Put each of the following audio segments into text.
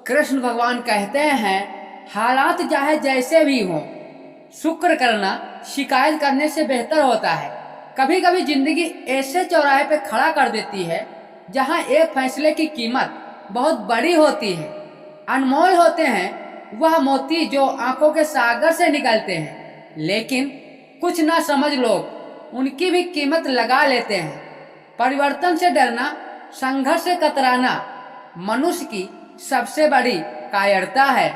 कृष्ण भगवान कहते हैं, हालात चाहे जैसे भी हों, शुक्र करना शिकायत करने से बेहतर होता है। कभी कभी जिंदगी ऐसे चौराहे पे खड़ा कर देती है जहां एक फैसले की कीमत बहुत बड़ी होती है। अनमोल होते हैं वह मोती जो आंखों के सागर से निकलते हैं, लेकिन कुछ ना समझ लोग उनकी भी कीमत लगा लेते हैं। परिवर्तन से डरना, संघर्ष से कतराना मनुष्य की सबसे बड़ी कायरता है।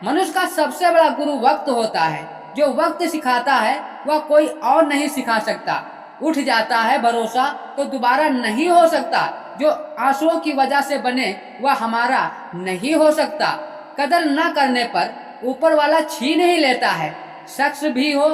मनुष्य का सबसे बड़ा गुरु वक्त होता है। जो वक्त सिखाता है वह कोई और नहीं सिखा सकता। उठ जाता है भरोसा तो दोबारा नहीं हो सकता। जो आंसुओं की वजह से बने वह हमारा नहीं हो सकता। कदर न करने पर ऊपर वाला छीन ही लेता है। शख्स भी हो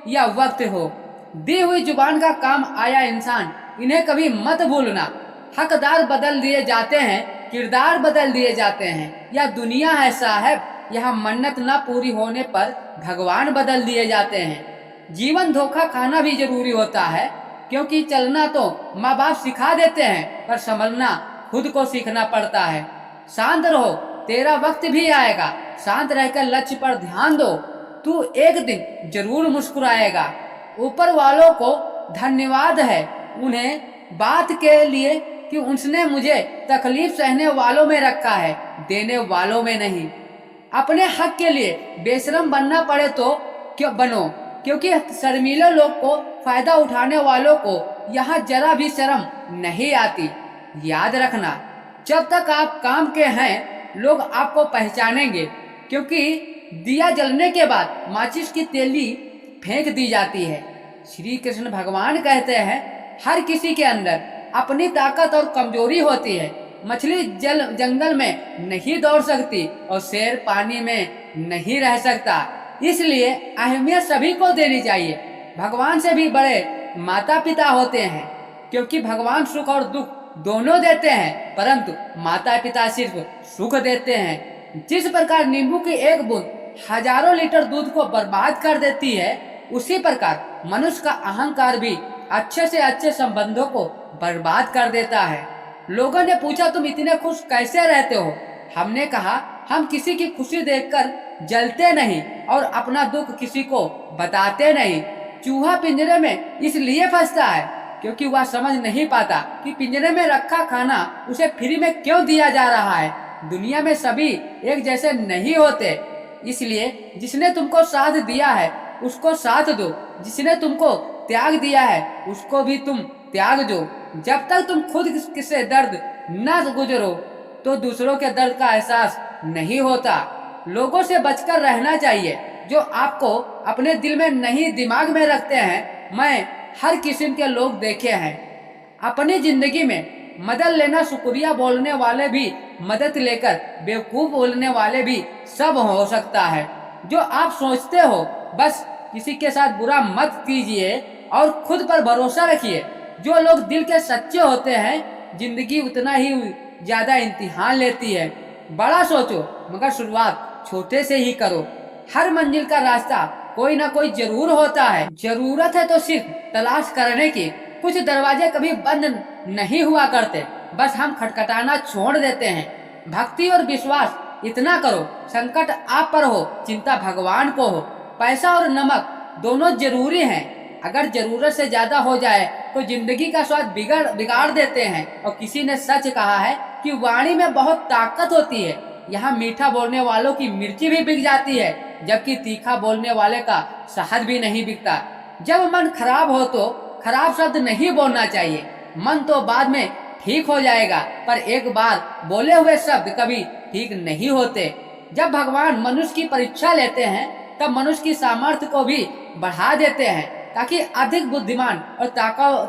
या वक्त हो, दी हुई जुबान का काम आया इंसान, इन्हें कभी मत भूलना। हकदार बदल दिए जाते हैं, किरदार बदल दिए जाते हैं। यह दुनिया है साहब, यह मन्नत न पूरी होने पर भगवान बदल दिए जाते हैं। जीवन धोखा खाना भी जरूरी होता है, क्योंकि चलना तो माँ बाप सिखा देते हैं, पर संभलना खुद को सीखना पड़ता है। शांत रहो, तेरा वक्त भी आएगा। शांत रहकर लक्ष्य पर ध्यान दो, तू एक दिन जरूर मुस्कुराएगा। ऊपर वालों को धन्यवाद है उन्हें बात के लिए कि उसने मुझे तकलीफ सहने वालों में रखा है, देने वालों में नहीं। अपने हक के लिए बेशरम बनना पड़े तो क्यों बनो, क्योंकि शर्मीले लोग को फायदा उठाने वालों को यहाँ जरा भी शर्म नहीं आती। याद रखना, जब तक आप काम के हैं लोग आपको पहचानेंगे, क्योंकि दिया जलने के बाद माचिस की तेली फेंक दी जाती है। श्री कृष्ण भगवान कहते हैं, हर किसी के अंदर अपनी ताकत और कमजोरी होती है। मछली जंगल में नहीं दौड़ सकती और शेर पानी में नहीं रह सकता। इसलिए अहमियत सभी को देनी चाहिए। भगवान से भी बड़े माता पिता होते हैं, क्योंकि भगवान सुख और दुख दोनों देते हैं, परंतु माता पिता सिर्फ सुख देते हैं। जिस प्रकार नींबू की एक बूंद हजारों लीटर दूध को बर्बाद कर देती है, उसी प्रकार मनुष्य का अहंकार भी अच्छे से अच्छे संबंधों को बर्बाद कर देता है। लोगों ने पूछा, तुम इतने खुश कैसे रहते हो? हमने कहा, हम किसी की खुशी देखकर जलते नहीं और अपना दुख किसी को बताते नहीं। चूहा पिंजरे में इसलिए फंसता है क्योंकि वह समझ नहीं पाता कि पिंजरे में रखा खाना उसे फ्री में क्यों दिया जा रहा है। दुनिया में सभी एक जैसे नहीं होते, इसलिए जिसने तुमको साथ दिया है उसको साथ दो, जिसने तुमको त्याग दिया है उसको भी तुम त्याग दो। जब तक तुम खुद से दर्द न गुजरो तो दूसरों के दर्द का एहसास नहीं होता। लोगों से बचकर रहना चाहिए जो आपको अपने दिल में नहीं दिमाग में रखते हैं। मैं हर किस्म के लोग देखे हैं। अपनी जिंदगी में मदद लेना, शुक्रिया बोलने वाले भी मदद लेकर बेवकूफ बोलने वाले भी सब हो सकता है। जो आप सोचते हो बस किसी के साथ बुरा मत कीजिए और खुद पर भरोसा रखिए। जो लोग दिल के सच्चे होते हैं, जिंदगी उतना ही ज्यादा इम्तिहान लेती है। बड़ा सोचो मगर शुरुआत छोटे से ही करो। हर मंजिल का रास्ता कोई ना कोई जरूर होता है। जरूरत है तो सिर्फ तलाश करने की। कुछ दरवाजे कभी बंद नहीं हुआ करते, बस हम खटखटाना छोड़ देते हैं। भक्ति और विश्वास इतना करो, संकट आप पर हो, चिंता भगवान को हो। पैसा और नमक दोनों जरूरी हैं। अगर जरूरत से ज्यादा हो जाए तो जिंदगी का स्वाद बिगाड़ देते हैं। और किसी ने सच कहा है कि वाणी में बहुत ताकत होती है। यहाँ मीठा बोलने वालों की मिर्ची भी बिक जाती है, जबकि तीखा बोलने वाले का शहद भी नहीं बिकता। जब मन खराब हो तो खराब शब्द नहीं बोलना चाहिए। मन तो बाद में ठीक हो जाएगा, पर एक बार बोले हुए शब्द कभी ठीक नहीं होते। जब भगवान मनुष्य की परीक्षा लेते हैं तब मनुष्य की सामर्थ्य को भी बढ़ा देते हैं, ताकि अधिक बुद्धिमान और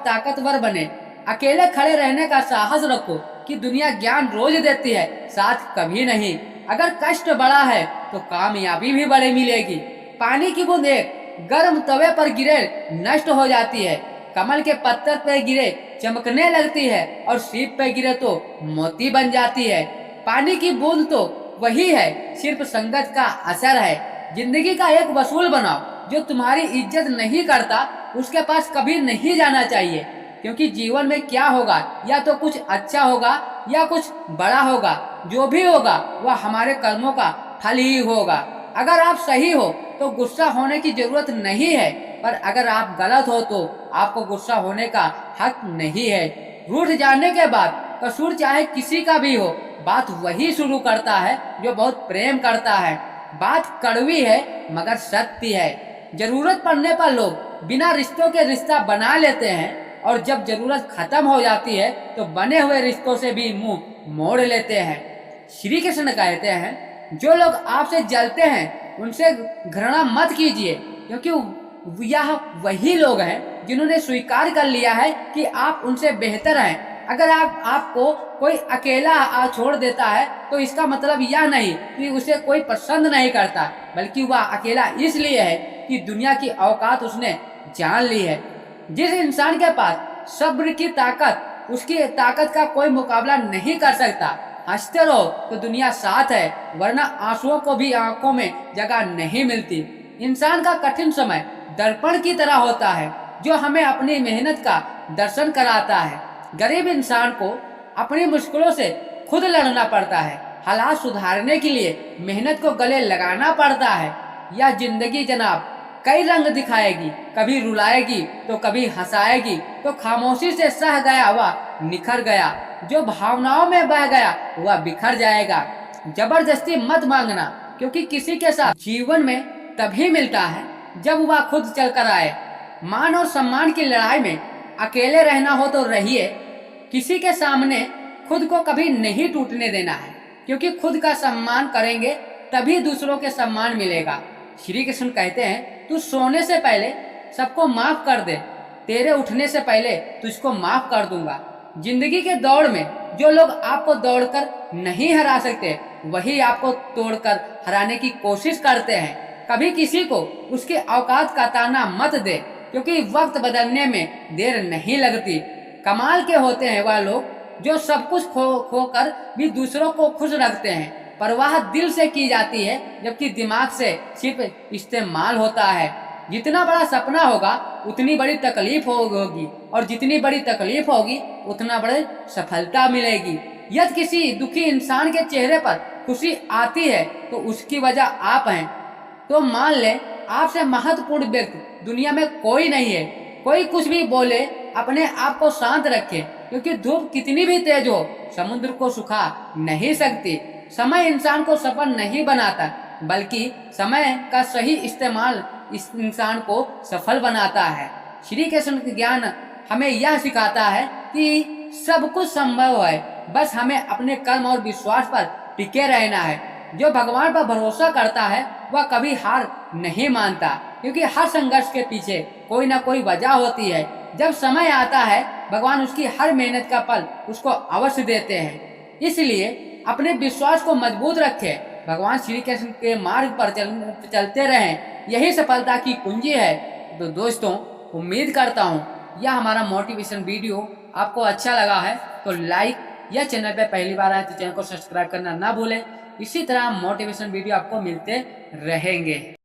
ताकतवर बने। अकेले खड़े रहने का साहस रखो कि दुनिया ज्ञान रोज देती है, साथ कभी नहीं। अगर कष्ट बड़ा है तो कामयाबी भी बड़ी मिलेगी। पानी की बूंद एक गर्म तवे पर गिरे नष्ट हो जाती है, कमल के पत्थर पर गिरे चमकने लगती है और सीप पे गिरे तो मोती बन जाती है। पानी की बूंद तो वही है, सिर्फ संगत का असर है। जिंदगी का एक वसूल बनाओ, जो तुम्हारी इज्जत नहीं करता उसके पास कभी नहीं जाना चाहिए। क्योंकि जीवन में क्या होगा, या तो कुछ अच्छा होगा या कुछ बड़ा होगा। जो भी होगा वह हमारे कर्मों का फल ही होगा। अगर आप सही हो तो गुस्सा होने की जरूरत नहीं है, पर अगर आप गलत हो तो आपको गुस्सा होने का हक नहीं है। रूठ जाने के बाद कसूर चाहे किसी का भी हो, बात वही शुरू करता है जो बहुत प्रेम करता है। बात कड़वी है मगर सत्य है। जरूरत पड़ने पर लोग बिना रिश्तों के रिश्ता बना लेते हैं, और जब जरूरत खत्म हो जाती है तो बने हुए रिश्तों से भी मुंह मोड़ लेते हैं। श्री कृष्ण कहते हैं, जो लोग आपसे जलते हैं उनसे घृणा मत कीजिए, क्योंकि यह वही लोग हैं जिन्होंने स्वीकार कर लिया है कि आप उनसे बेहतर हैं। अगर आपको कोई अकेला छोड़ देता है तो इसका मतलब यह नहीं कि उसे कोई पसंद नहीं करता, बल्कि वह अकेला इसलिए है कि दुनिया की औकात उसने जान ली है। जिस इंसान के पास सब्र की ताकत, उसकी ताकत का कोई मुकाबला नहीं कर सकता। हंसते रहो तो दुनिया साथ है, वरना आंसुओं को भी आंखों में जगह नहीं मिलती। इंसान का कठिन समय दर्पण की तरह होता है, जो हमें अपनी मेहनत का दर्शन कराता है। गरीब इंसान को अपनी मुश्किलों से खुद लड़ना पड़ता है। हालात सुधारने के लिए मेहनत को गले लगाना पड़ता है। यह जिंदगी जनाब कई रंग दिखाएगी, कभी रुलाएगी तो कभी हंसाएगी। तो खामोशी से सह गया वह निखर गया, जो भावनाओं में बह गया वह बिखर जाएगा। जबरदस्ती मत मांगना, क्योंकि किसी के साथ जीवन में तभी मिलता है जब वह खुद चल कर आए। मान और सम्मान की लड़ाई में अकेले रहना हो तो रहिए, किसी के सामने खुद को कभी नहीं टूटने देना है, क्योंकि खुद का सम्मान करेंगे तभी दूसरों के सम्मान मिलेगा। श्री कृष्ण कहते हैं, तू सोने से पहले सबको माफ कर दे, तेरे उठने से पहले तुझको माफ कर दूंगा। जिंदगी के दौड़ में जो लोग आपको दौड़कर नहीं हरा सकते, वही आपको तोड़कर हराने की कोशिश करते हैं। कभी किसी को उसके औकात का ताना मत दे, क्योंकि वक्त बदलने में देर नहीं लगती। कमाल के होते हैं वह लोग जो सब कुछ खोकर भी दूसरों को खुश रखते हैं। परवाह दिल से की जाती है, जबकि दिमाग से सिर्फ इस्तेमाल होता है। जितना बड़ा सपना होगा उतनी बड़ी तकलीफ होगी, और जितनी बड़ी तकलीफ होगी उतना बड़ी सफलता मिलेगी। यदि किसी दुखी इंसान के चेहरे पर खुशी आती है तो उसकी वजह आप हैं। तो मान ले, आपसे महत्वपूर्ण व्यक्ति दुनिया में कोई नहीं है। कोई कुछ भी बोले, अपने आप को शांत रखे, क्योंकि धूप कितनी भी तेज हो समुद्र को सुखा नहीं सकती। समय इंसान को सफल नहीं बनाता, बल्कि समय का सही इस्तेमाल इस इंसान को सफल बनाता है। श्री कृष्ण का ज्ञान हमें यह सिखाता है कि सब कुछ संभव है, बस हमें अपने कर्म और विश्वास पर टिके रहना है। जो भगवान पर भरोसा करता है वह कभी हार नहीं मानता, क्योंकि हर संघर्ष के पीछे कोई ना कोई वजह होती है। जब समय आता है भगवान उसकी हर मेहनत का फल उसको अवश्य देते हैं। इसलिए अपने विश्वास को मजबूत रखें, भगवान श्री कृष्ण के मार्ग पर चलते रहें, यही सफलता की कुंजी है। तो दोस्तों, उम्मीद करता हूँ यह हमारा मोटिवेशन वीडियो आपको अच्छा लगा है, तो लाइक, या चैनल पे पहली बार आए तो चैनल को सब्सक्राइब करना ना भूलें। इसी तरह मोटिवेशन वीडियो आपको मिलते रहेंगे।